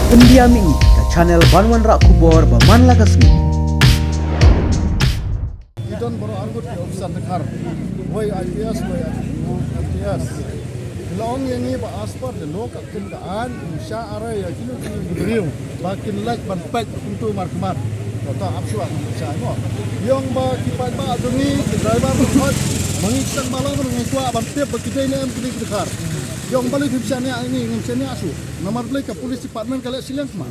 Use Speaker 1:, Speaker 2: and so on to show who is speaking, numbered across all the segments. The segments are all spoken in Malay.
Speaker 1: Pendiam ini ke channel Banwan Rak Kubor Baman Lakasmi.
Speaker 2: Kita baru anggut ke urusan dekar. Woi IPS, woi IPS. Long yang ni ba aspar de lokak kendaraan insya Allah ya kini beriu. Bakin like ban pet untuk markmar. Kata absuat insya Allah. Yang ba kipat ba demi driver berhot mengisan malam mengikwa ban tiap begitu ini am kini dekar. Yang balik pimpiannya ini ngimpiannya asu. Nomor balik ke polis department kalau silang semua.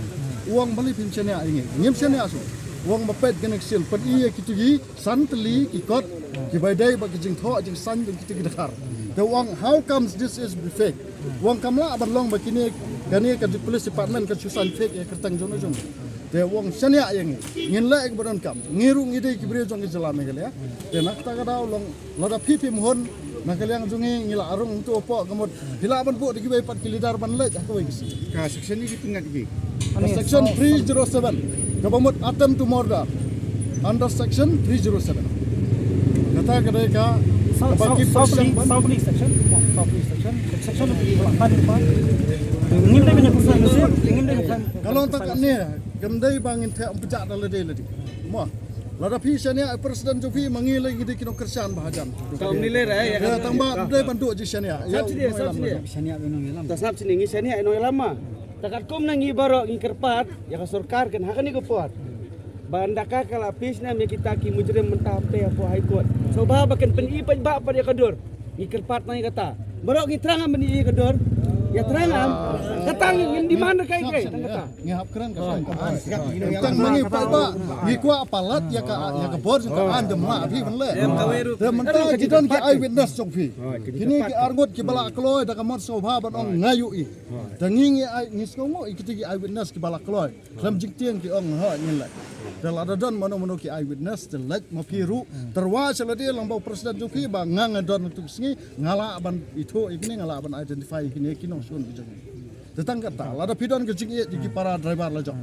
Speaker 2: Uang balik pimpiannya ini ngimpiannya asu. Uang bapet genek sil pen iya kitu gi santeli kikot ki baidai ba kijing tho jing san jing kitu dekar. The uang how comes this is fake. Uang kamla abalong ba kini gani ke polis department ke susan fake ya kertang jono jono. The uang sania yang ngin la ek badan kam ngiru ngide ki bre jong jalan megale ya. De nakta kada long loda pipi mohon nakaliang jungi ngila arung tu opo gamot hila ban bu digi pat kilidar ban lej aku wis.
Speaker 3: Ka section ni ditingat gi.
Speaker 2: Section 307 Government attempt to murder under section 307. Kata mereka bagi
Speaker 4: South section lebih depan. Ingin dia punya kursi Mesir, ingin dia bukan.
Speaker 2: kalau tak ni gemdai bangin tak pecah dalam dia lagi. Mah lada pisahnya Presiden Jokowi mengilai gidi kino kerjaan bahajan.
Speaker 3: Kau nilai ya
Speaker 2: Ya tambah dia bantu je sana. Ya
Speaker 3: tasap sini ngi sani eno lama. Takat kom nang ibaro ngi kerpat ya ka sarkar kan hakan ni ko pot. Bandaka kala pis na mi kita ki mujrim mentape apa high court. So ba bakan penipaj ba pa dia kadur. Ngi kerpat nang kata. Baro ngi terang meni kadur. Ya terang katang di mana kai kata.
Speaker 2: ngihap keren ka tang mangi pa ba ngikwa apalat ya ka bor ka andem la phi ban le de menta jidon ki eyewitness jong phi kini ki argot ki bala kloy da ka mot sobha ban ong ngayu i da ngingi ai ngiskongo ikiti ki eyewitness ki bala kloy lam jingtiang ki ong ha ngin la da la da don mono ki eyewitness de lek ma piru terwa sela dia lang ba Presiden Jokowi ba ngang don untuk singi ngala ban itu ikini ngala ban identify kini kinong sun bijang. Tetangga tak, ada pidon kecing di para driver lajang.